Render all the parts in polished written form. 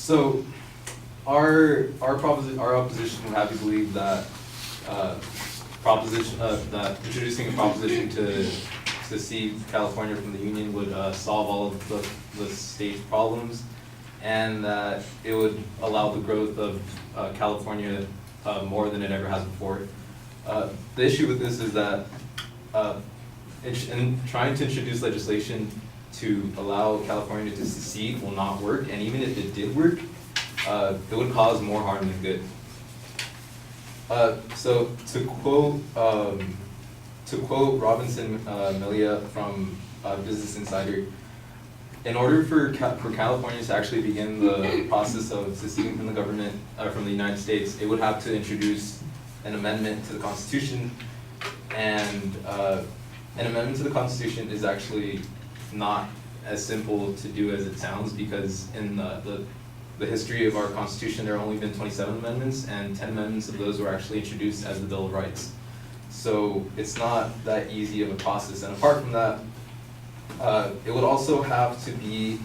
So our opposition would have you believe that that introducing a proposition to secede California from the Union would solve all of the state's problems, and that it would allow the growth of California more than it ever has before. The issue with this is that in trying to introduce legislation to allow California to secede will not work, and even if it did work, it would cause more harm than good. So to quote Robinson Melia from Business Insider, in order for California to actually begin the process of seceding from the government, from the United States, it would have to introduce an amendment to the Constitution, and an amendment to the Constitution is actually not as simple to do as it sounds, because in the history of our Constitution, there have only been 27 amendments, and 10 amendments of those were actually introduced as the Bill of Rights. So it's not that easy of a process. And apart from that, it would also have to be,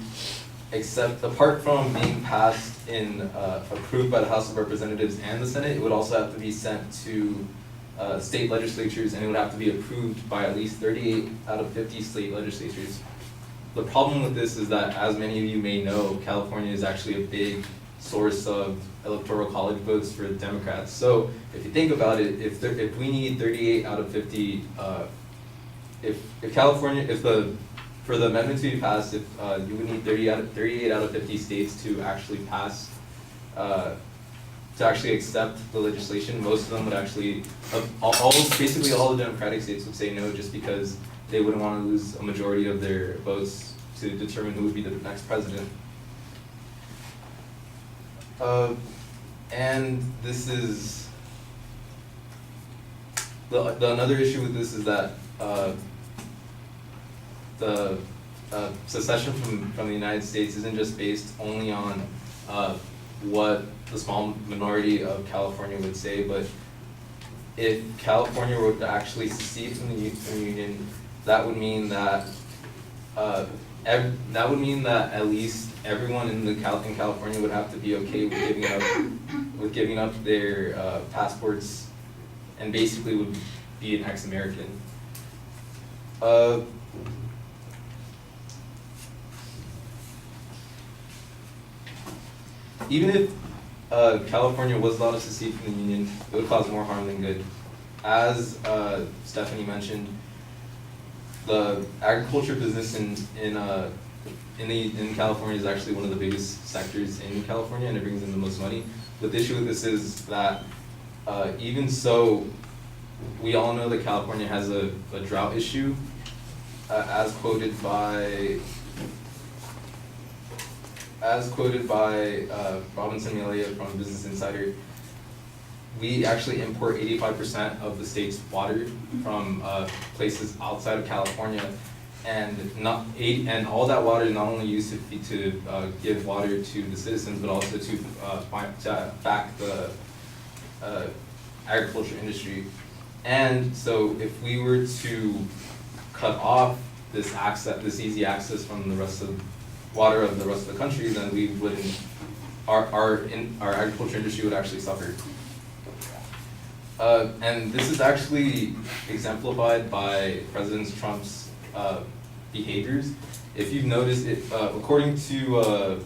apart from being passed in, approved by the House of Representatives and the Senate, it would also have to be sent to state legislatures, and it would have to be approved by at least 38 out of 50 state legislatures. The problem with this is that, as many of you may know, California is actually a big source of electoral college votes for the Democrats. So if you think about it, if we need 38 out of 50, if California, for the amendment to be passed, you would need 38 out of 50 states to actually pass, to actually accept the legislation. Most of them would actually, basically all the Democratic states would say no, just because they wouldn't want to lose a majority of their votes to determine who would be the next president. And this is, another issue with this is that the secession from the United States isn't just based only on what the small minority of California would say, but if California were to actually secede from the Union, that would mean that at least everyone in California would have to be okay with giving up their passports, and basically would be an ex-American. Even if California was allowed to secede from the Union, it would cause more harm than good. As Stephanie mentioned, the agriculture business in California is actually one of the biggest sectors in California, and it brings in the most money. But the issue with this is that even so, we all know that California has a drought issue, as quoted by Robinson Melia from Business Insider. We actually import 85% of the state's water from places outside of California, and all that water is not only used to give water to the citizens, but also to back the agriculture industry. And so, if we were to cut off this easy access from the rest of water of the rest of the country, then we wouldn't. Our agriculture industry would actually suffer. And this is actually exemplified by President Trump's behaviors. If you've noticed, according to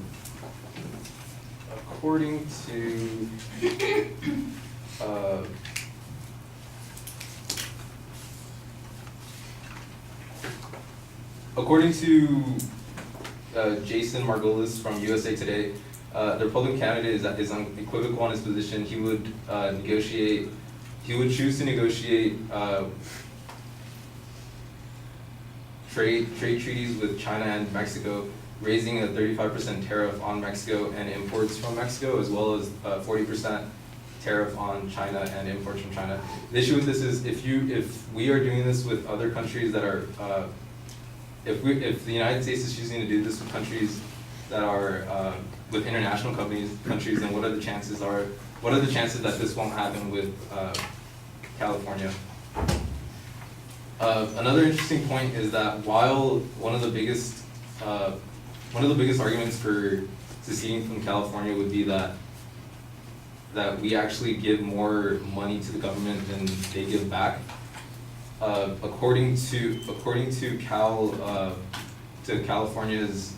Jason Margolis from USA Today, the Republican candidate is unequivocal on his position. He would choose to negotiate trade treaties with China and Mexico, raising a 35% tariff on Mexico and imports from Mexico, as well as 40% tariff on China and imports from China. The issue with this is, if we are doing this with other countries that are, if the United States is choosing to do this with countries that are with international countries, then what are the chances that this won't happen with California? Another interesting point is that while one of the biggest arguments for seceding from California would be that we actually give more money to the government than they give back. According to California's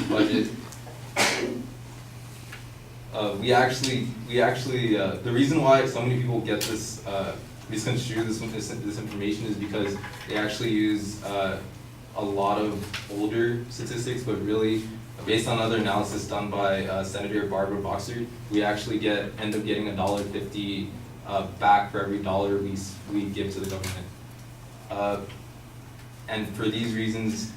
budget, we actually the reason why so many people get this misconstrue this information is because they actually use a lot of older statistics, but really based on other analysis done by Senator Barbara Boxer, we actually end up getting $1.50 back for every dollar we give to the government. And for these reasons,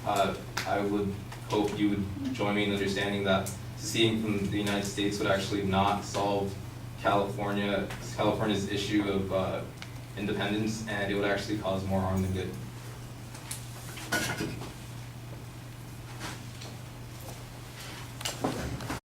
I would hope you would join me in understanding that seceding from the United States would actually not solve California's issue of independence, and it would actually cause more harm than good.